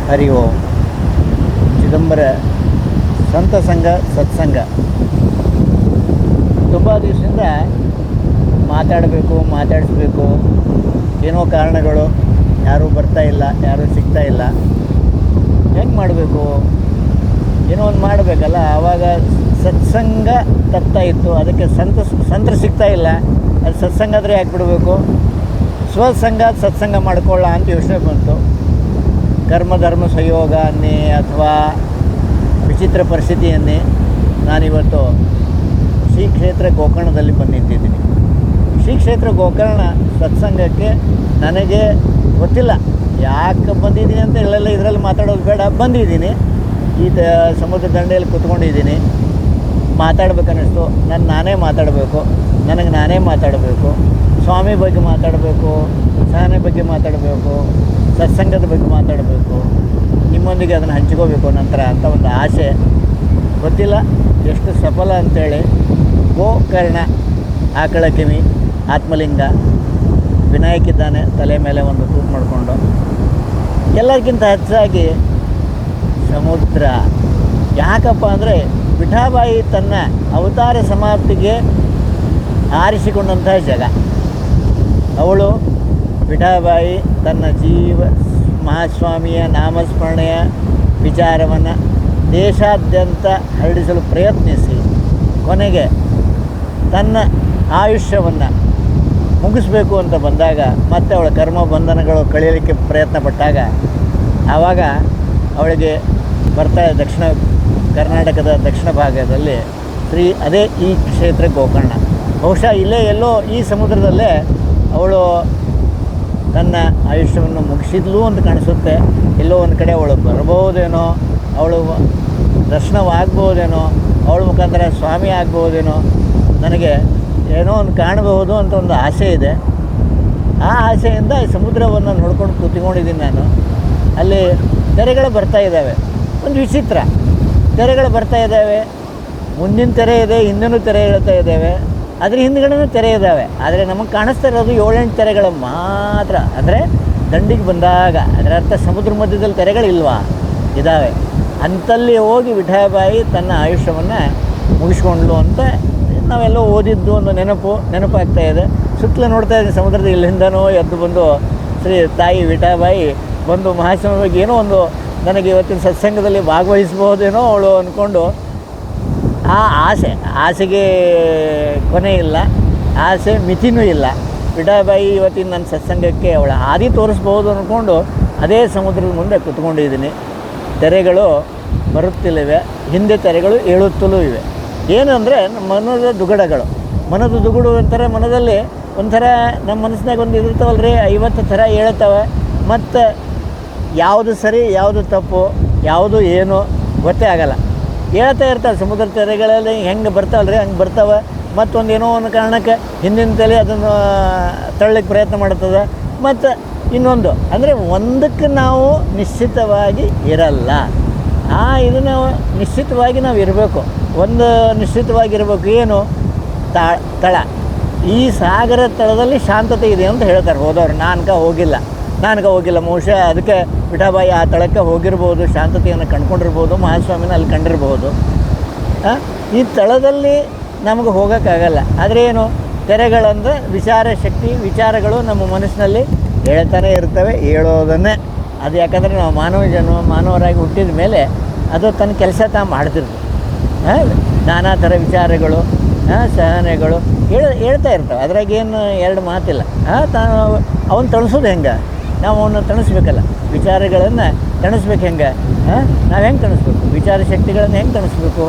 ಹರಿ ಓಂ. ಚಿದಂಬರ ಸಂತ ಸಂಘ ಸತ್ಸಂಗ ತುಂಬ ದಿವಸದಿಂದ ಮಾತಾಡಿಸ್ಬೇಕು, ಏನೋ ಕಾರಣಗಳು, ಯಾರೂ ಬರ್ತಾಯಿಲ್ಲ, ಯಾರೂ ಸಿಗ್ತಾಯಿಲ್ಲ. ಹೆಂಗೆ ಮಾಡಬೇಕು, ಏನೋ ಒಂದು ಮಾಡಬೇಕಲ್ಲ. ಆವಾಗ ಸತ್ಸಂಗ ತಪ್ತಾ ಇತ್ತು, ಅದಕ್ಕೆ ಸಂತರು ಸಿಗ್ತಾಯಿಲ್ಲ. ಅದು ಸತ್ಸಂಗ ಆದರೆ ಯಾಕೆ ಬಿಡಬೇಕು, ಸ್ವಸಂಗ ಸತ್ಸಂಗ ಮಾಡ್ಕೊಳ್ಳ ಅಂತ ಯೋಚನೆ ಬಂತು. ಕರ್ಮಧರ್ಮ ಸಂಯೋಗ ಅನ್ನಿ ಅಥವಾ ವಿಚಿತ್ರ ಪರಿಸ್ಥಿತಿಯನ್ನೇ ನಾನಿವತ್ತು ಶ್ರೀ ಕ್ಷೇತ್ರ ಗೋಕರ್ಣದಲ್ಲಿ ಬಂದಿದ್ದೀನಿ. ಶ್ರೀ ಕ್ಷೇತ್ರ ಗೋಕರ್ಣ ಸತ್ಸಂಗಕ್ಕೆ ನನಗೆ ಗೊತ್ತಿಲ್ಲ, ಯಾಕೆ ಬಂದಿದ್ದೀನಿ ಅಂತ ಹೇಳಲ್ಲ, ಇದರಲ್ಲಿ ಮಾತಾಡೋದು ಬೇಡ. ಬಂದಿದ್ದೀನಿ, ಈ ಸಮುದ್ರ ದಂಡೆಯಲ್ಲಿ ಕೂತ್ಕೊಂಡಿದ್ದೀನಿ. ಮಾತಾಡ್ಬೇಕನ್ನಿಸ್ತು, ನಾನೇ ಮಾತಾಡಬೇಕು, ನನಗೆ ನಾನೇ ಮಾತಾಡಬೇಕು. ಸ್ವಾಮಿ ಬಗ್ಗೆ ಮಾತಾಡಬೇಕು, ಸಹನೆ ಬಗ್ಗೆ ಮಾತಾಡಬೇಕು, ಸತ್ಸಂಗದ ಬಗ್ಗೆ ಮಾತಾಡಬೇಕು, ನಿಮ್ಮೊಂದಿಗೆ ಅದನ್ನು ಹಂಚ್ಕೋಬೇಕು ನಂತರ ಅಂತ ಒಂದು ಆಸೆ. ಗೊತ್ತಿಲ್ಲ ಎಷ್ಟು ಸಫಲ ಅಂಥೇಳಿ. ಗೋಕರ್ಣ, ಆಕಳ ಕಿವಿ, ಆತ್ಮಲಿಂಗ, ವಿನಾಯಕಿದ್ದಾನೆ ತಲೆ ಮೇಲೆ ಒಂದು ತೂತು ಮಾಡಿಕೊಂಡು. ಎಲ್ಲರಿಗಿಂತ ಹೆಚ್ಚಾಗಿ ಸಮುದ್ರ. ಯಾಕಪ್ಪ ಅಂದರೆ ವಿಠಾಬಾಯಿ ತನ್ನ ಅವತಾರ ಸಮಾಪ್ತಿಗೆ ಆರಿಸಿಕೊಂಡಂಥ ಜಾಗ. ಅವಳು ವಿಠಾಬಾಯಿ ತನ್ನ ಮಹಾಸ್ವಾಮಿಯ ನಾಮಸ್ಮರಣೆಯ ವಿಚಾರವನ್ನು ದೇಶಾದ್ಯಂತ ಹರಡಿಸಲು ಪ್ರಯತ್ನಿಸಿ ಕೊನೆಗೆ ತನ್ನ ಆಯುಷ್ಯವನ್ನು ಮುಗಿಸ್ಬೇಕು ಅಂತ ಬಂದಾಗ, ಮತ್ತೆ ಅವಳ ಕರ್ಮ ಬಂಧನಗಳು ಕಳೆಯಲಿಕ್ಕೆ ಪ್ರಯತ್ನ ಪಟ್ಟಾಗ, ಆವಾಗ ಅವಳಿಗೆ ದಕ್ಷಿಣ ಕರ್ನಾಟಕದ ದಕ್ಷಿಣ ಭಾಗದಲ್ಲಿ ಅದೇ ಈ ಕ್ಷೇತ್ರ ಗೋಕರ್ಣ. ಬಹುಶಃ ಇಲ್ಲೇ ಎಲ್ಲೋ ಈ ಸಮುದ್ರದಲ್ಲೇ ಅವಳು ತನ್ನ ಆಯುಷ್ಯವನ್ನು ಮುಗಿಸಿದ್ಲು ಅಂತ ಕಾಣಿಸುತ್ತೆ. ಎಲ್ಲೋ ಒಂದು ಕಡೆ ಅವಳು ಬರ್ಬೋದೇನೋ, ಅವಳು ದರ್ಶನವಾಗ್ಬೋದೇನೋ, ಅವಳ ಮುಖಾಂತರ ಸ್ವಾಮಿ ಆಗ್ಬೋದೇನೋ, ನನಗೆ ಏನೋ ಒಂದು ಕಾಣಬಹುದು ಅಂತ ಒಂದು ಆಸೆ ಇದೆ. ಆ ಆಸೆಯಿಂದ ಈ ಸಮುದ್ರವನ್ನು ನೋಡ್ಕೊಂಡು ಕೂತ್ಕೊಂಡಿದ್ದೀನಿ ನಾನು. ಅಲ್ಲಿ ತೆರೆಗಳು ಬರ್ತಾ ಇದ್ದಾವೆ. ಒಂದು ವಿಚಿತ್ರ, ತೆರೆಗಳು ಬರ್ತಾ ಇದ್ದಾವೆ. ಮುಂದಿನ ತೆರೆ ಇದೆ, ಹಿಂದಿನ ತೆರೆ ಹೇಳ್ತಾ ಇದ್ದಾವೆ, ಅದ್ರ ಹಿಂದ್ಗಡೆನೂ ತೆರೆ ಇದ್ದಾವೆ. ಆದರೆ ನಮಗೆ ಕಾಣಿಸ್ತಾ ಇರೋದು 7-8 ತೆರೆಗಳು ಮಾತ್ರ. ಅಂದರೆ ದಂಡಿಗೆ ಬಂದಾಗ ಅದರ ಅರ್ಥ ಸಮುದ್ರ ಮಧ್ಯದಲ್ಲಿ ತೆರೆಗಳಿಲ್ವಾ, ಇದ್ದಾವೆ. ಅಂಥಲ್ಲಿ ಹೋಗಿ ವಿಠಾಬಾಯಿ ತನ್ನ ಆಯುಷ್ಯವನ್ನು ಮುಗಿಸ್ಕೊಂಡ್ಲು ಅಂತ ನಾವೆಲ್ಲೋ ಓದಿದ್ದು ಒಂದು ನೆನಪಾಗ್ತಾ ಇದೆ. ಸುತ್ತಲೂ ನೋಡ್ತಾ ಇದ್ದೀನಿ ಸಮುದ್ರದ ಇಲ್ಲಿಂದನೋ ಎದ್ದು ಬಂದು ಶ್ರೀ ತಾಯಿ ವಿಠಾಬಾಯಿ ಬಂದು ಮಹಾಸ್ವಾಮಿ ಬಗ್ಗೆ ಏನೋ ಒಂದು ನನಗೆ ಇವತ್ತಿನ ಸತ್ಸಂಗದಲ್ಲಿ ಭಾಗವಹಿಸ್ಬೋದೇನೋ ಅವಳು ಅಂದ್ಕೊಂಡು, ಆ ಆಸೆಗೆ ಕೊನೆ ಇಲ್ಲ, ಆಸೆ ಮಿತಿನೂ ಇಲ್ಲ. ವಿಠಾಬಾಯಿ ಇವತ್ತಿನ ನನ್ನ ಸತ್ಸಂಗಕ್ಕೆ ಅವಳ ಹಾದಿ ತೋರಿಸ್ಬೋದು ಅಂದ್ಕೊಂಡು ಅದೇ ಸಮುದ್ರದ ಮುಂದೆ ಕೂತ್ಕೊಂಡಿದ್ದೀನಿ. ತೆರೆಗಳು ಬರುತ್ತಿಲ್ಲಿವೆ, ಹಿಂದೆ ತೆರೆಗಳು ಏಳುತ್ತಲೂ ಇವೆ. ಏನು ಅಂದರೆ ಮನದ ದುಗುಡಗಳು. ಮನದ ದುಗುಡು ಅಂತಾರೆ, ಮನದಲ್ಲಿ ಒಂಥರ ನಮ್ಮ ಮನಸ್ಸಿನಾಗ ಒಂದು ಇರ್ತಾವಲ್ರಿ, 50 ಥರ ಹೇಳ್ತವೆ. ಮತ್ತು ಯಾವುದು ಸರಿ, ಯಾವುದು ತಪ್ಪು, ಯಾವುದು ಏನು ಗೊತ್ತೇ ಆಗಲ್ಲ. ಹೇಳ್ತಾ ಇರ್ತಾವೆ. ಸಮುದ್ರ ತೆರೆಗಳಲ್ಲಿ ಹೆಂಗೆ ಬರ್ತಾವಲ್ರಿ ಹಂಗೆ ಬರ್ತಾವೆ. ಮತ್ತೊಂದು ಏನೋ ಒಂದು ಕಾರಣಕ್ಕೆ ಹಿಂದಿನ ತಲೆ ಅದನ್ನು ತಳ್ಳಲಿಕ್ಕೆ ಪ್ರಯತ್ನ ಮಾಡ್ತದೆ. ಮತ್ತು ಇನ್ನೊಂದು ಅಂದರೆ ಒಂದಕ್ಕೆ ನಾವು ನಿಶ್ಚಿತವಾಗಿ ಇರಲ್ಲ. ಇದನ್ನು ನಿಶ್ಚಿತವಾಗಿ ನಾವು ಇರಬೇಕು. ಒಂದು ನಿಶ್ಚಿತವಾಗಿರಬೇಕು. ಏನು ತಳ. ಈ ಸಾಗರ ತಳದಲ್ಲಿ ಶಾಂತತೆ ಇದೆ ಅಂತ ಹೇಳ್ತಾರೆ ಹೋದವರು. ನಾನಕ ಹೋಗಿಲ್ಲ. ಬಹುಶಃ ಅದಕ್ಕೆ ವಿಠಾಬಾಯಿ ಆ ತಳಕ್ಕೆ ಹೋಗಿರ್ಬೋದು, ಶಾಂತತೆಯನ್ನು ಕಂಡುಕೊಂಡಿರ್ಬೋದು, ಮಹಾಸ್ವಾಮಿನ ಅಲ್ಲಿ ಕಂಡಿರ್ಬೋದು. ಈ ತಳದಲ್ಲಿ ನಮಗೆ ಹೋಗೋಕ್ಕಾಗಲ್ಲ. ಆದರೆ ಏನು, ತೆರೆಗಳಂದರೆ ವಿಚಾರ ಶಕ್ತಿ, ವಿಚಾರಗಳು ನಮ್ಮ ಮನಸ್ಸಿನಲ್ಲಿ ಹೇಳ್ತಾನೆ ಇರ್ತವೆ. ಹೇಳೋದನ್ನೇ ಅದು. ಯಾಕಂದರೆ ನಾವು ಮಾನವರಾಗಿ ಹುಟ್ಟಿದ ಮೇಲೆ ಅದು ತನ್ನ ಕೆಲಸ ಮಾಡ್ತಿರ್ತದೆ. ನಾನಾ ಥರ ವಿಚಾರಗಳು, ಸಹನೆಗಳು ಹೇಳ್ತಾ ಇರ್ತವೆ. ಅದ್ರಾಗೇನು ಎರಡು ಮಾತಿಲ್ಲ. ಅವನು ತಣಿಸೋದು ಹೆಂಗೆ, ನಾವು ಅವನ್ನ ತಣಿಸ್ಬೇಕಲ್ಲ. ವಿಚಾರಗಳನ್ನು ತಣಿಸ್ಬೇಕು ಹೆಂಗೆ, ನಾವು ಹೆಂಗೆ ತಣಿಸ್ಬೇಕು, ವಿಚಾರ ಶಕ್ತಿಗಳನ್ನು ಹೆಂಗೆ ತಣಿಸ್ಬೇಕು,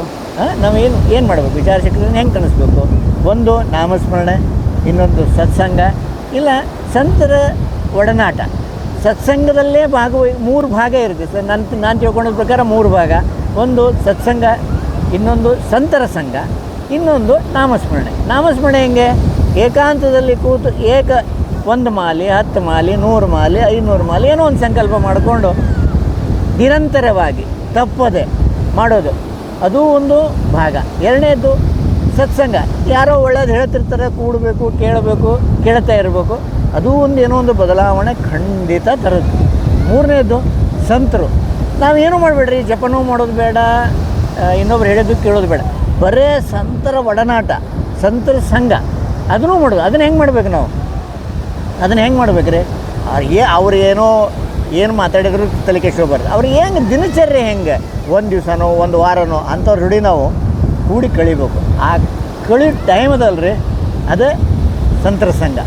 ಏನು ಮಾಡಬೇಕು, ವಿಚಾರ ಶಕ್ತಿಗಳನ್ನು ಹೆಂಗೆ ತಣಿಸ್ಬೇಕು. ಒಂದು ನಾಮಸ್ಮರಣೆ, ಇನ್ನೊಂದು ಸತ್ಸಂಗ, ಇಲ್ಲ ಸಂತರ ಒಡನಾಟ. ಸತ್ಸಂಗದಲ್ಲೇ 3 ಭಾಗ ಇರುತ್ತೆ ಸರ್. ನಾನು ತಿಳ್ಕೊಂಡ ಪ್ರಕಾರ 3 ಭಾಗ. ಒಂದು ಸತ್ಸಂಗ, ಇನ್ನೊಂದು ಸಂತರ ಸಂಘ, ಇನ್ನೊಂದು ನಾಮಸ್ಮರಣೆ. ನಾಮಸ್ಮರಣೆ ಹೆಂಗೆ, ಏಕಾಂತದಲ್ಲಿ ಕೂತು 1 ಮಾಲೆ, 10 ಮಾಲೆ, 100 ಮಾಲೆ, 500 ಮಾಲೆ ಏನೋ ಒಂದು ಸಂಕಲ್ಪ ಮಾಡಿಕೊಂಡು ನಿರಂತರವಾಗಿ ತಪ್ಪದೆ ಮಾಡೋದು, ಅದು ಒಂದು ಭಾಗ. ಎರಡನೇದು ಸತ್ಸಂಗ. ಯಾರೋ ಒಳ್ಳೇದು ಹೇಳ್ತಿರ್ತಾರೆ, ಕೂಡಬೇಕು, ಕೇಳಬೇಕು, ಕೇಳ್ತಾ ಇರಬೇಕು. ಅದು ಏನೋ ಒಂದು ಬದಲಾವಣೆ ಖಂಡಿತ ತರುತ್ತೆ. ಮೂರನೇದು ಸಂತರು. ನಾವೇನು ಮಾಡಬೇಡ್ರಿ, ಜಪನೂ ಮಾಡೋದು ಬೇಡ, ಇನ್ನೊಬ್ರು ಹೇಳಿದ್ದು ಕೇಳೋದು ಬೇಡ, ಬರೇ ಸಂತರ ಒಡನಾಟ, ಸಂತರ ಸಂಘ ಅದನ್ನೂ ಮಾಡೋದು. ಅದನ್ನು ಹೆಂಗೆ ಮಾಡ್ಬೇಕು ನಾವು? ಅದನ್ನು ಹೆಂಗೆ ಮಾಡ್ಬೇಕು ರೀ? ಅವ್ರು ಏನೋ ಏನು ಮಾತಾಡಿದ್ರು ತಲೆ ಕೆಡಿಸ್ಕೋಬಾರ್ದು. ಅವ್ರಿಗೆ ಹೆಂಗೆ ದಿನಚರ್ಯ ಹೆಂಗೆ, ಒಂದು ದಿವಸನೋ ಒಂದು ವಾರನೋ ಅಂಥವ್ರ ಜೋಡಿ ನಾವು ಕೂಡಿ ಕಳಿಬೇಕು. ಆ ಕಳಿ ಟೈಮ್ ಅದಲ್ರಿ, ಅದೇ ಸಂತರ ಸಂಘ.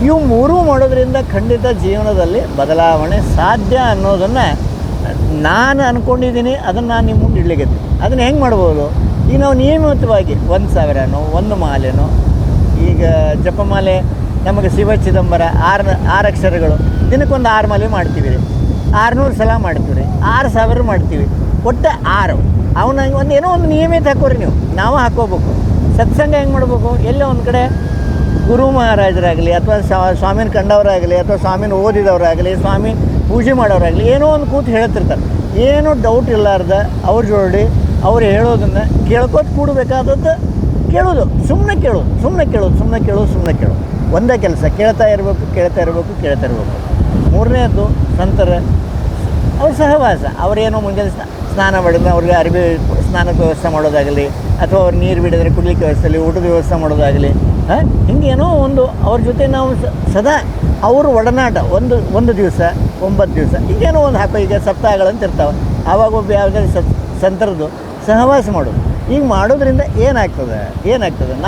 ಇವು ಮೂರೂ ಮಾಡೋದ್ರಿಂದ ಖಂಡಿತ ಜೀವನದಲ್ಲಿ ಬದಲಾವಣೆ ಸಾಧ್ಯ ಅನ್ನೋದನ್ನು ನಾನು ಅಂದ್ಕೊಂಡಿದ್ದೀನಿ. ಅದನ್ನು ನಾನು ನಿಮ್ಮ ಮುಂದೆ ಇಡ್ಲಿಕ್ಕೆ ಅದನ್ನು ಹೆಂಗೆ ಮಾಡ್ಬೋದು? ಈಗ ನಾವು ನಿಯಮಿತವಾಗಿ 1,000ನೋ 1 ಮಾಲೆನೋ, ಈಗ ಜಪಮಾಲೆ ನಮಗೆ ಶಿವ ಚಿದಂಬರ 6 ಅಕ್ಷರಗಳು, ದಿನಕ್ಕೊಂದು 6 ಮಾಲೆ ಮಾಡ್ತೀವಿ ರೀ, 600 ಸಲ ಮಾಡ್ತೀವಿ ರೀ, 6,000 ಮಾಡ್ತೀವಿ, ಒಟ್ಟು 6. ಅವನ್ನ ಒಂದು ಏನೋ ಒಂದು ನಿಯಮಿತ ಹಾಕೋರಿ ನೀವು, ನಾವು ಹಾಕೋಬೇಕು. ಸತ್ಸಂಗ ಹೆಂಗೆ ಮಾಡ್ಬೇಕು? ಎಲ್ಲೋ ಒಂದು ಕಡೆ ಗುರು ಮಹಾರಾಜರಾಗಲಿ ಅಥವಾ ಸ್ವಾಮಿನ ಕಂಡವರಾಗಲಿ ಅಥವಾ ಸ್ವಾಮಿನ ಓದಿದವರಾಗಲಿ, ಸ್ವಾಮಿ ಪೂಜೆ ಮಾಡೋರಾಗಲಿ, ಏನೋ ಒಂದು ಕೂತು ಹೇಳ್ತಿರ್ತಾರೆ. ಏನೂ ಡೌಟ್ ಇಲ್ಲಾರ್ದ ಅವ್ರ ಜೋಡಿ ಅವ್ರು ಹೇಳೋದನ್ನು ಕೇಳ್ಕೊತ ಕೂಡಬೇಕಾದದ್ದು ಕೇಳೋದು, ಸುಮ್ಮನೆ ಕೇಳೋದು. ಒಂದೇ ಕೆಲಸ, ಕೇಳ್ತಾ ಇರಬೇಕು. ಮೂರನೇದು ಸಂತರ ಅವ್ರ ಸಹವಾಸ. ಅವರೇನೋ ಮುಂಜಾನೆ ಸ್ನಾನ ಮಾಡಿದ್ರೆ ಅವ್ರಿಗೆ ಅರಿವಿ ಸ್ನಾನಕ್ಕೆ ವ್ಯವಸ್ಥೆ ಮಾಡೋದಾಗಲಿ, ಅಥವಾ ಅವ್ರು ನೀರು ಬಿಡಿದ್ರೆ ಕುಡ್ಲಿಕ್ಕೆ ವ್ಯವಸ್ಥೆಲಿ ಊಟದ ವ್ಯವಸ್ಥೆ ಮಾಡೋದಾಗಲಿ, ಹಿಂಗೇನೋ ಒಂದು ಅವ್ರ ಜೊತೆ ನಾವು ಸದಾ ಅವ್ರ ಒಡನಾಟ ಒಂದು ದಿವಸ 9 ದಿವಸ ಈಗೇನೋ ಒಂದು ಹಾಕೋ. ಈಗ ಸಪ್ತಾಹಗಳಂತ ಇರ್ತಾವೆ, ಆವಾಗ ಒಬ್ಬ ಯಾವುದೇ ಸಂತರದ್ದು ಸಹವಾಸ ಮಾಡೋದು. ಈಗ ಮಾಡೋದ್ರಿಂದ ಏನಾಗ್ತದೆ?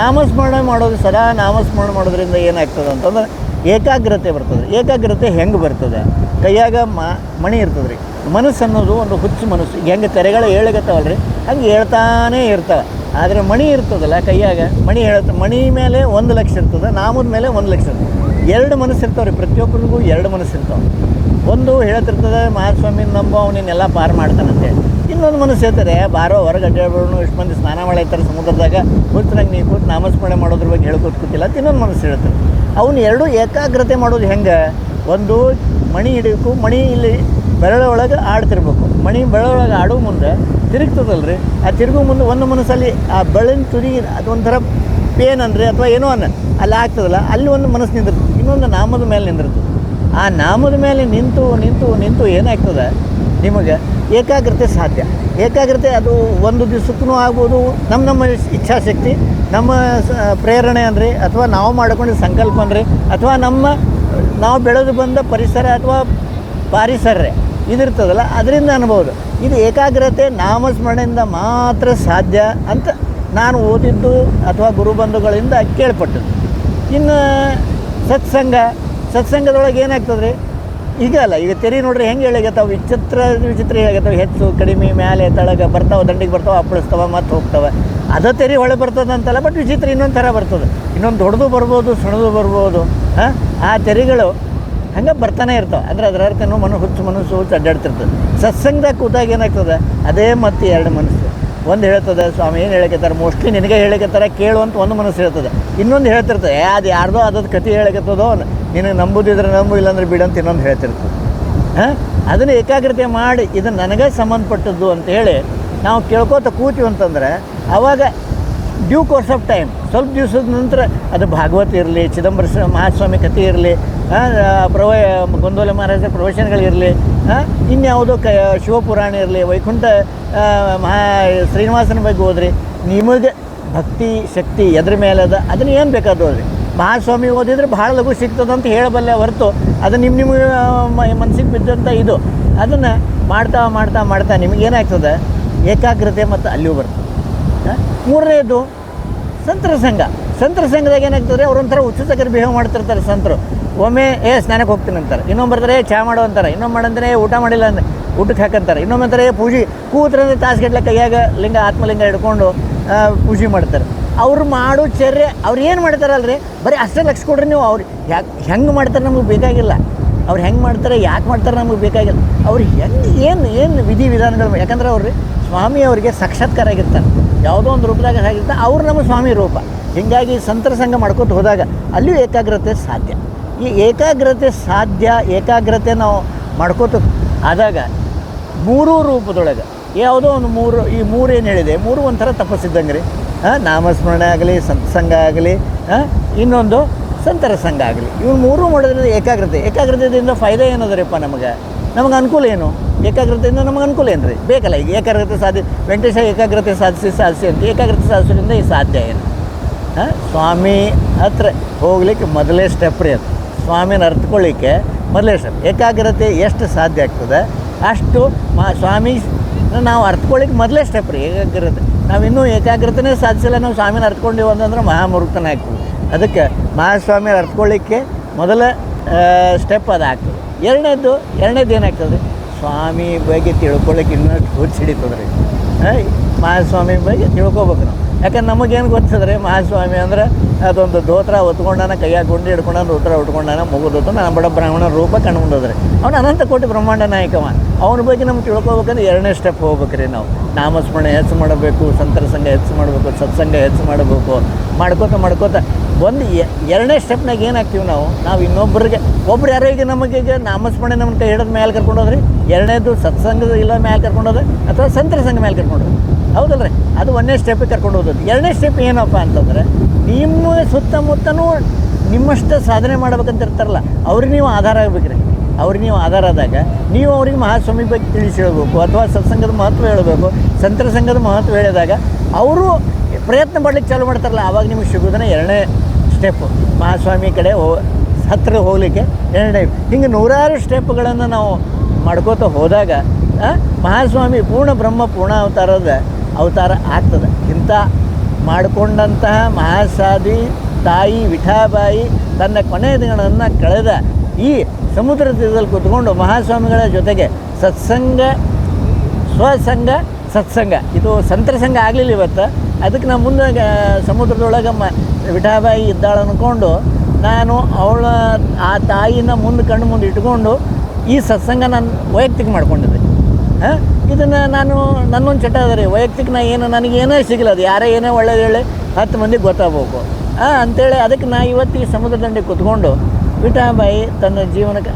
ನಾಮಸ್ಮರಣೆ ಮಾಡೋದು, ಸದಾ ನಾಮಸ್ಮರಣೆ ಮಾಡೋದ್ರಿಂದ ಏನಾಗ್ತದೆ ಅಂತಂದ್ರೆ ಏಕಾಗ್ರತೆ ಬರ್ತದೆ. ಏಕಾಗ್ರತೆ ಹೆಂಗೆ ಬರ್ತದೆ? ಕೈಯಾಗ ಮಣಿ ಇರ್ತದೆ ರೀ. ಮನಸ್ಸು ಅನ್ನೋದು ಒಂದು ಹುಚ್ಚು ಮನಸ್ಸು. ಈಗ ಹೆಂಗೆ ತೆರೆಗಳು ಏಳಗತ್ತವಲ್ಲ ರೀ, ಹಂಗೆ ಹೇಳ್ತಾನೇ ಇರ್ತಾವೆ. ಆದರೆ ಮಣಿ ಇರ್ತದಲ್ಲ ಕೈಯಾಗ, ಮಣಿ ಮೇಲೆ 1 ಲಕ್ಷ ಇರ್ತದೆ, ನಾಮದ ಮೇಲೆ 1 ಲಕ್ಷ ಇರ್ತದೆ. 2 ಮನಸ್ಸು ಇರ್ತಾವೆ ರೀ, ಪ್ರತಿಯೊಬ್ಬರಿಗೂ 2 ಮನಸ್ಸು ಇರ್ತಾವೆ. ಒಂದು ಹೇಳ್ತಿರ್ತದೆ ಮಹಾಸ್ವಾಮಿ ನಂಬೋ ಅವನಿನ್ನೆಲ್ಲ ಪಾರು ಮಾಡ್ತಾನಂತೆ. ಇನ್ನೊಂದು ಮನಸ್ಸು ಹೇಳ್ತಾರೆ, ಬಾರೋ ಹೊರಗೆ ಅಡ್ಡಾಡ್ಬಿಡೋನು, ಇಷ್ಟು ಮಂದಿ ಸ್ನಾನ ಮಾಡೈತಾರೆ ಸಮುದ್ರದಾಗ, ಕೂತ್ರಂಗೆ ನೀವು ಕೂತು ನಾಮಸ್ಮರಣೆ ಮಾಡೋದ್ರ ಬಗ್ಗೆ ಹೇಳ್ಕೊತ್ಕೊತಿಲ್ಲ ಅಂತ ಇನ್ನೊಂದು ಮನಸ್ಸು ಹೇಳ್ತಾರೆ. ಅವನು 2 ಏಕಾಗ್ರತೆ ಮಾಡೋದು ಹೆಂಗೆ? ಒಂದು ಮಣಿ ಹಿಡಿಬೇಕು, ಮಣಿ ಇಲ್ಲಿ ಬೆರಳೊಳಗೆ ಆಡ್ತಿರ್ಬೇಕು. ಮಣಿ ಬೆರಳೊಳಗೆ ಆಡೋ ಮುಂದೆ ತಿರುಗ್ತದಲ್ಲ ರೀ, ಆ ತಿರುಗೋ ಮುಂದೆ ಒಂದು ಮನಸ್ಸಲ್ಲಿ ಆ ಬೆಳಗಿನ ತುದಿ ಅದೊಂಥರ ಪೇನ್ ಅಂದರೆ ಅಥವಾ ಏನೋ ಅಲ್ಲಿ ಆಗ್ತದಲ್ಲ, ಅಲ್ಲಿ ಒಂದು ಮನಸ್ಸು ನಿಂದಿರ್ತದೆ, ಇನ್ನೊಂದು ನಾಮದ ಮೇಲೆ ನಿಂದಿರ್ತದೆ. ಆ ನಾಮದ ಮೇಲೆ ನಿಂತು ಏನಾಗ್ತದೆ ನಿಮಗೆ ಏಕಾಗ್ರತೆ ಸಾಧ್ಯ. ಏಕಾಗ್ರತೆ ಅದು ಒಂದು ದಿವಸಕ್ಕೂ ಆಗ್ಬೋದು. ನಮ್ಮ ಇಚ್ಛಾಶಕ್ತಿ, ನಮ್ಮ ಪ್ರೇರಣೆ ಅಂದರೆ, ಅಥವಾ ನಾವು ಮಾಡ್ಕೊಂಡಿದ್ದ ಸಂಕಲ್ಪ ಅಂದರೆ, ಅಥವಾ ನಾವು ಬೆಳೆದು ಬಂದ ಪರಿಸರ ಅಥವಾ ಪಾರಿಸರ್ರೆ ಇದಿರ್ತದಲ್ಲ, ಅದರಿಂದ ಅನ್ಬೋದು. ಇದು ಏಕಾಗ್ರತೆ ನಾಮಸ್ಮರಣೆಯಿಂದ ಮಾತ್ರ ಸಾಧ್ಯ ಅಂತ ನಾನು ಓದಿದ್ದು ಅಥವಾ ಗುರುಬಂಧುಗಳಿಂದ ಕೇಳ್ಪಟ್ಟದ್ದು. ಇನ್ನು ಸತ್ಸಂಗದೊಳಗೆ ಏನಾಗ್ತದೆ ರೀ? ಈಗ ತೆರಿ ನೋಡ್ರಿ ಹೆಂಗೆ ಹೇಳಿಗತ್ತಾವೆ, ವಿಚಿತ್ರ ಹೇಳಿಗತ್ತಾವೆ. ಹೆಚ್ಚು ಕಡಿಮೆ ಮೇಲೆ ತಳಗೆ ಬರ್ತಾವೆ, ದಂಡಿಗೆ ಬರ್ತಾವೆ, ಅಪ್ಪಳಿಸ್ತಾವೆ, ಮತ್ತೆ ಹೋಗ್ತಾವೆ. ಅದ ತೆರಿ ಹೊಳೆ ಬರ್ತದೆ ಅಂತಲ್ಲ, ಬಟ್ ವಿಚಿತ್ರ ಇನ್ನೊಂದು ಥರ ಬರ್ತದೆ. ಇನ್ನೊಂದು ದೊಡ್ಡದು ಬರ್ಬೋದು, ಸಣ್ಣದು ಬರ್ಬೋದು. ಆ ತೆರಿಗಳು ಹಂಗೆ ಬರ್ತಾನೆ ಇರ್ತಾವೆ. ಅಂದರೆ ಅದರ ಅರ್ಥನೂ ಹುಚ್ಚು ಮನಸ್ಸು ಅಡ್ಡಾಡ್ತಿರ್ತದೆ. ಸತ್ಸಂಗದಾಗ ಕೂತಾಗ ಏನಾಗ್ತದೆ, ಅದೇ ಮತ್ತೆ 2 ಮನಸ್ಸು. ಒಂದು ಹೇಳ್ತದೆ, ಸ್ವಾಮಿ ಏನು ಹೇಳಕತ್ತಾರೆ, ಮೋಸ್ಟ್ಲಿ ನಿನಗೆ ಹೇಳಕತ್ತಾರೆ ಕೇಳು ಅಂತ ಒಂದು ಮನಸ್ಸು ಹೇಳ್ತದೆ. ಇನ್ನೊಂದು ಹೇಳ್ತಿರ್ತದೆ, ಅದು ಯಾರ್ದೋ ಅದದ್ದು ಕತೆ ಹೇಳಕತ್ತದೋ, ನಿನಗೆ ನಂಬುದಿದ್ರೆ ನಂಬು, ಇಲ್ಲಾಂದ್ರೆ ಬಿಡಂತ ಇನ್ನೊಂದು ಹೇಳ್ತಿರ್ತದೆ. ಅದನ್ನು ಏಕಾಗ್ರತೆ ಮಾಡಿ ಇದು ನನಗೆ ಸಂಬಂಧಪಟ್ಟದ್ದು ಅಂತೇಳಿ ನಾವು ಕೇಳ್ಕೋತ ಕೂತೀವಿ ಅಂತಂದ್ರೆ, ಆವಾಗ ಡ್ಯೂ ಕೋರ್ಸ್ ಆಫ್ ಟೈಮ್, ಸ್ವಲ್ಪ ದಿವಸದ ನಂತರ ಅದು ಭಾಗವತ ಇರಲಿ, ಚಿದಂಬರ ಮಹಾಸ್ವಾಮಿ ಕಥೆ ಇರಲಿ, ಗೊಂದೋಲೆ ಮಹಾರಾಜರ ಪ್ರವಚನಗಳಿರಲಿ, ಇನ್ಯಾವುದೋ ಶಿವಪುರಾಣ ಇರಲಿ, ವೈಕುಂಠ ಶ್ರೀನಿವಾಸನ ಬಗ್ಗೆ ಹೋದ್ರಿ, ನಿಮಗೆ ಭಕ್ತಿ ಶಕ್ತಿ ಎದ್ರ ಮೇಲೆ ಅದ, ಅದನ್ನು ಏನು ಬೇಕಾದ್ರು ಹೋದ್ರಿ. ಮಹಾಸ್ವಾಮಿ ಓದಿದ್ರೆ ಭಾಳ ಲಘು ಸಿಗ್ತದಂತ ಹೇಳಬಲ್ಲೆ ಹೊರತು, ಅದು ನಿಮ್ಮ ಮನಸ್ಸಿಗೆ ಬಿದ್ದಂಥ ಇದು. ಅದನ್ನು ಮಾಡ್ತಾ ನಿಮಗೇನಾಗ್ತದೆ, ಏಕಾಗ್ರತೆ ಮತ್ತು ಅಲ್ಲಿಯೂ ಬರ್ತದೆ. ಮೂರನೇದು ಸಂತರ ಸಂಘದಾಗ ಏನಾಗ್ತದೆ, ಅವ್ರೊಂಥರ ಹುಚ್ಚುಸಕರ ಬಿಹೇವ್ ಮಾಡ್ತಿರ್ತಾರೆ ಸಂತರು. ಒಮ್ಮೆ ಸ್ನಾನಕ್ಕೆ ಹೋಗ್ತೀನಿ ಅಂತಾರೆ, ಇನ್ನೊಮ್ಮೆ ಬರ್ತಾರೆ ಚಹಾ ಮಾಡೋ ಅಂತಾರೆ, ಇನ್ನೊಮ್ಮೆ ಮಾಡಂದ್ರೆ ಊಟ ಮಾಡಿಲ್ಲ ಅಂದ್ರೆ ಊಟಕ್ಕೆ ಹಾಕಂತಾರೆ, ಇನ್ನೊಮ್ಮೆ ಅಂತಾರೆ ಪೂಜೆ ಕೂತ್ರಂದ್ರೆ ತಾಸುಗಟ್ಟಲೆ ಕೈಯಾಗ ಆತ್ಮಲಿಂಗ ಹಿಡ್ಕೊಂಡು ಪೂಜೆ ಮಾಡ್ತಾರೆ. ಅವ್ರು ಮಾಡೋ ಚರ್ಯೆ ಅವ್ರು ಏನು ಮಾಡ್ತಾರಲ್ರಿ, ಬರೀ ಅಷ್ಟೇ ಲಕ್ಷ ಕೊಡ್ರಿ ನೀವು. ಅವ್ರು ಹೆಂಗೆ ಮಾಡ್ತಾರೆ ನಮಗೆ ಬೇಕಾಗಿಲ್ಲ, ಅವ್ರು ಹೆಂಗೆ ಮಾಡ್ತಾರೆ ಯಾಕೆ ಮಾಡ್ತಾರೆ ನಮಗೆ ಬೇಕಾಗಿಲ್ಲ. ಅವ್ರು ಏನು ವಿಧಿ ವಿಧಾನಗಳು, ಯಾಕಂದ್ರೆ ಅವ್ರಿ ಸ್ವಾಮಿ ಅವರಿಗೆ ಸಾಕ್ಷಾತ್ಕಾರ ಆಗಿರ್ತಾರೆ, ಯಾವುದೋ ಒಂದು ರೂಪದಾಗ ಆಗಿರ್ತಾರೆ, ಅವ್ರು ನಮ್ಮ ಸ್ವಾಮಿ ರೂಪ. ಹೀಗಾಗಿ ಸಂತರ ಸಂಘ ಮಾಡ್ಕೊತ ಹೋದಾಗ ಅಲ್ಲಿಯೂ ಏಕಾಗ್ರತೆ ಸಾಧ್ಯ. ಈ ಏಕಾಗ್ರತೆ ನಾವು ಮಾಡ್ಕೋತ ಆದಾಗ 3 ರೂಪದೊಳಗೆ ಯಾವುದೋ ಒಂದು 3, ಈ 3 ಏನು ಹೇಳಿದೆ, 3 ಒಂಥರ ತಪಸ್ಸಿದ್ದಂಗೆ ರೀ. ನಾಮಸ್ಮರಣೆ ಆಗಲಿ, ಸತ್ಸಂಗ ಆಗಲಿ, ಇನ್ನೊಂದು ಸಂತರ ಸಂಘ ಆಗಲಿ, ಇವು 3 ಮಾಡೋದ್ರಿಂದ ಏಕಾಗ್ರತೆಯಿಂದ ಫಾಯ್ದೆ ಏನದರಿಪ್ಪ, ನಮಗೆ ಅನುಕೂಲ ಏನು? ಏಕಾಗ್ರತೆಯಿಂದ ನಮಗೆ ಅನುಕೂಲ ಏನು ರೀ? ಬೇಕಲ್ಲ. ಈಗ ಏಕಾಗ್ರತೆ ವೆಂಕಟೇಶ ಏಕಾಗ್ರತೆ ಸಾಧಿಸಿ ಅಂತ ಏಕಾಗ್ರತೆ ಸಾಧಿಸೋದ್ರಿಂದ ಈ ಸಾಧ್ಯ ಏನು? ಸ್ವಾಮಿ ಹತ್ರ ಹೋಗ್ಲಿಕ್ಕೆ ಮೊದಲೇ ಸ್ಟೆಪ್ ರೀ ಅದು. ಸ್ವಾಮಿನ ಅರ್ಥಕೊಳ್ಳಿಕ್ಕೆ ಮೊದಲೇ ಸ್ಟೆಪ್. ಏಕಾಗ್ರತೆ ಎಷ್ಟು ಸಾಧ್ಯ ಆಗ್ತದೆ ಅಷ್ಟು ಸ್ವಾಮಿ ನಾವು ಅರ್ಥಕೊಳ್ಳಿಕ್ಕೆ ಮೊದಲೇ ಸ್ಟೆಪ್ ರೀ ಏಕಾಗ್ರತೆ. ನಾವಿನ್ನೂ ಏಕಾಗ್ರತೆನೇ ಸಾಧಿಸಿಲ್ಲ, ನಾವು ಸ್ವಾಮಿನ ಅರ್ಥಕೊಂಡಿವಿ ಅಂತಂದ್ರೆ ಮಹಾಮೂರ್ಖತನ ಆಗ್ತದೆ. ಅದಕ್ಕೆ ಮಹಾಸ್ವಾಮಿನ ಅರ್ಥಕೊಳ್ಳಿಕ್ಕೆ ಮೊದಲ ಸ್ಟೆಪ್ ಅದು ಆಗ್ತದೆ. ಎರಡನೇದು ಏನಾಗ್ತದೆ? ಸ್ವಾಮಿ ಬಗ್ಗೆ ತಿಳ್ಕೊಳ್ಳಿಕ್ಕೆ ಇನ್ನಷ್ಟು ಹುಚ್ಚು ಹಿಡಿತದೆ ರೀ. ಮಹಾಸ್ವಾಮಿ ಬಗ್ಗೆ ತಿಳ್ಕೊಬೇಕು ನಾವು. ಯಾಕಂದ್ರೆ ನಮಗೇನು ಗೊತ್ತದ್ರಿ, ಮಹಾಸ್ವಾಮಿ ಅಂದ್ರೆ ಅದೊಂದು ಧೋತ್ರ ಹೊತ್ಕೊಂಡಾನ, ಕೈಯಾಗ ಗುಂಡಿ ಹಿಡ್ಕೊಂಡ ಧೋತ್ರ ಉಟ್ಕೊಂಡಾನ, ಮುಗಿದೋತು ನಾನು ಬಡ ಬ್ರಾಹ್ಮಣ ರೂಪ ಕಂಡುಕೊಂಡೋದ್ರಿ. ಅವ್ನು ಅನಂತ ಕೋಟಿ ಬ್ರಹ್ಮಾಂಡ ನಾಯಕವ. ಅವನ ಬಗ್ಗೆ ನಮ್ಗೆ ತಿಳ್ಕೊಬೇಕಂದ್ರೆ ಎರಡನೇ ಸ್ಟೆಪ್ ಹೋಗ್ಬೇಕು ರೀ ನಾವು. ನಾಮಸ್ಮರಣೆ ಹೆಚ್ಚು ಮಾಡಬೇಕು, ಸಂತರ ಸಂಘ ಹೆಚ್ಚು ಮಾಡಬೇಕು, ಸತ್ಸಂಗ ಹೆಚ್ಚು ಮಾಡಬೇಕು. ಮಾಡ್ಕೋತ ಒಂದು ಎರಡನೇ ಸ್ಟೆಪ್ನಾಗ ಏನಾಗ್ತೀವಿ ನಾವು ಇನ್ನೊಬ್ಬರಿಗೆ ಒಬ್ರು ಯಾರೋ ಈಗ ನಮಗೀಗ ನಾಮಸ್ಮರಣೆ ನಮ್ಮ ಕೈ ಹಿಡಿದ ಮೇಲೆ ಕರ್ಕೊಂಡೋದ್ರಿ. ಎರಡನೇದು ಸತ್ಸಂಗದ ಇಲ್ಲ ಮೇಲೆ ಕರ್ಕೊಂಡೋದ್ರೆ ಅಥವಾ ಸಂತರ ಸಂಘ ಮೇಲೆ ಕರ್ಕೊಂಡೋದ್ರಿ. ಹೌದಲ್ಲ ರೀ? ಅದು ಒಂದನೇ ಸ್ಟೆಪ್ಪಿಗೆ ಕರ್ಕೊಂಡು ಹೋಗೋದು. ಎರಡನೇ ಸ್ಟೆಪ್ ಏನಪ್ಪ ಅಂತಂದರೆ, ನಿಮ್ಮ ಸುತ್ತಮುತ್ತನೂ ನಿಮ್ಮಷ್ಟು ಸಾಧನೆ ಮಾಡ್ಬೇಕಂತ ಇರ್ತಾರಲ್ಲ, ಅವ್ರಿಗೆ ನೀವು ಆಧಾರ ಆಗ್ಬೇಕ್ರಿ. ಅವ್ರಿಗೆ ನೀವು ಆಧಾರ ಆದಾಗ ನೀವು ಅವ್ರಿಗೆ ಮಹಾಸ್ವಾಮಿ ಬಗ್ಗೆ ತಿಳಿಸಿ ಹೇಳ್ಬೇಕು, ಅಥವಾ ಸತ್ಸಂಗದ ಮಹತ್ವ ಹೇಳಬೇಕು, ಸಂತರ ಸಂಘದ ಮಹತ್ವ ಹೇಳಿದಾಗ ಅವರು ಪ್ರಯತ್ನ ಪಡ್ಲಿಕ್ಕೆ ಚಾಲು ಮಾಡ್ತಾರಲ್ಲ, ಆವಾಗ ನಿಮಗೆ ಸಿಗೋದನ್ನ ಎರಡನೇ ಸ್ಟೆಪ್ಪು. ಮಹಾಸ್ವಾಮಿ ಕಡೆ ಹತ್ತಿರ ಹೋಗಲಿಕ್ಕೆ ಎರಡನೇ. ಹಿಂಗೆ ನೂರಾರು ಸ್ಟೆಪ್ಗಳನ್ನು ನಾವು ಮಾಡ್ಕೋತ ಹೋದಾಗ ಮಹಾಸ್ವಾಮಿ ಪೂರ್ಣ ಬ್ರಹ್ಮ ಪೂರ್ಣ ಅವತಾರ ಆಗ್ತದೆ. ಇಂಥ ಮಾಡಿಕೊಂಡಂತಹ ಮಹಾಸಾಧಿ ತಾಯಿ ವಿಠಾಬಾಯಿ ತನ್ನ ಕೊನೆಯ ದಿನಗಳನ್ನು ಕಳೆದ ಈ ಸಮುದ್ರ ತೀರದಲ್ಲಿ ಕೂತ್ಕೊಂಡು ಮಹಾಸ್ವಾಮಿಗಳ ಜೊತೆಗೆ ಸತ್ಸಂಗ, ಸ್ವಸಂಗ, ಸತ್ಸಂಗ, ಇದು ಸಂತರ ಸಂಘ ಆಗಲಿಲ್ಲ ಇವತ್ತು. ಅದಕ್ಕೆ ನಾನು ಮುಂದೆ ಸಮುದ್ರದೊಳಗೆ ವಿಠಾಬಾಯಿ ಇದ್ದಾಳೆ ಅಂದ್ಕೊಂಡು ನಾನು ಆ ತಾಯಿನ ಕಣ್ಣು ಮುಂದೆ ಇಟ್ಕೊಂಡು ಈ ಸತ್ಸಂಗ ನಾನು ವೈಯಕ್ತಿಕ ಮಾಡ್ಕೊಂಡಿದ್ದೆ. ಇದನ್ನು ನನ್ನೊಂದು ಚಟ ಅದ ರೀ, ವೈಯಕ್ತಿಕ ನನಗೇನೇ ಸಿಗಲ್ಲ. ಅದು ಯಾರೇ ಏನೇ ಒಳ್ಳೇದು ಹೇಳಿ 10 ಮಂದಿಗೆ ಗೊತ್ತಾಗಬೇಕು ಅಂಥೇಳಿ ಅದಕ್ಕೆ ಇವತ್ತು ಈ ಸಮುದ್ರ ದಂಡೆಗೆ ಕೂತ್ಕೊಂಡು ವಿಠಾಬಾಯಿ ತನ್ನ ಜೀವನಕ್ಕೆ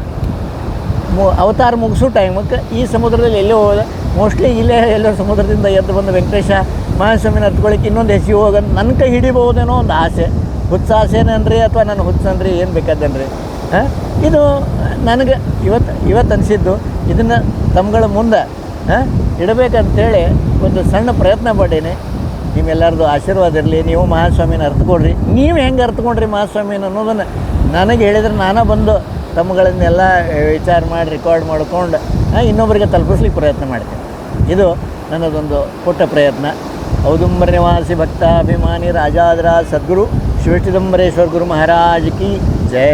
ಅವತಾರ ಮುಗಿಸೋ ಟೈಮಕ್ಕೆ ಈ ಸಮುದ್ರದಲ್ಲಿ ಎಲ್ಲೇ ಹೋದ, ಮೋಸ್ಟ್ಲಿ ಇಲ್ಲೇ ಎಲ್ಲೋ ಸಮುದ್ರದಿಂದ ಎದ್ದು ಬಂದ ವೆಂಕಟೇಶ ಮಹಾಸ್ವಾಮಿನ ಹತ್ಕೊಳ್ಳಿಕ್ಕೆ ಇನ್ನೊಂದು ಹೆಸರು ಹೋಗೋದು ನನ್ನ ಕೈ ಹಿಡಿಬಹುದೇನೋ ಒಂದು ಆಸೆ. ಹುಚ್ಚಾಸೆನನ್ರಿ ಅಥವಾ ನನ್ನ ಹುಚ್ಚನ್ರಿ, ಏನು ಬೇಕಾದನ್ರಿ. ಇದು ನನಗೆ ಇವತ್ತು ಅನಿಸಿದ್ದು. ಇದನ್ನು ತಮ್ಮಗಳ ಮುಂದೆ ಇಡಬೇಕಂತೇಳಿ ಒಂದು ಸಣ್ಣ ಪ್ರಯತ್ನ ಪಡೀನಿ. ನಿಮ್ಮೆಲ್ಲರದು ಆಶೀರ್ವಾದ ಇರಲಿ. ನೀವು ಮಹಾಸ್ವಾಮಿನ ಅರ್ಥಕೊಡ್ರಿ. ನೀವು ಹೆಂಗೆ ಅರ್ಥಕೊಂಡ್ರಿ ಮಹಾಸ್ವಾಮಿನ ಅನ್ನೋದನ್ನು ನನಗೆ ಹೇಳಿದ್ರೆ ನಾನೇ ಬಂದು ತಮ್ಮಗಳನ್ನೆಲ್ಲ ವಿಚಾರ ಮಾಡಿ ರೆಕಾರ್ಡ್ ಮಾಡ್ಕೊಂಡು ಇನ್ನೊಬ್ಬರಿಗೆ ತಲುಪಿಸ್ಲಿಕ್ಕೆ ಪ್ರಯತ್ನ ಮಾಡ್ತೀನಿ. ಇದು ನನ್ನದೊಂದು ಪುಟ್ಟ ಪ್ರಯತ್ನ. ಔದುಂಬರ ನಿವಾಸಿ ಭಕ್ತಾಭಿಮಾನಿ ರಾಜಾದರ ಸದ್ಗುರು ಶಿವ ಚಿದಂಬರೇಶ್ವರ ಗುರು ಮಹಾರಾಜ್ ಕಿ ಜೈ.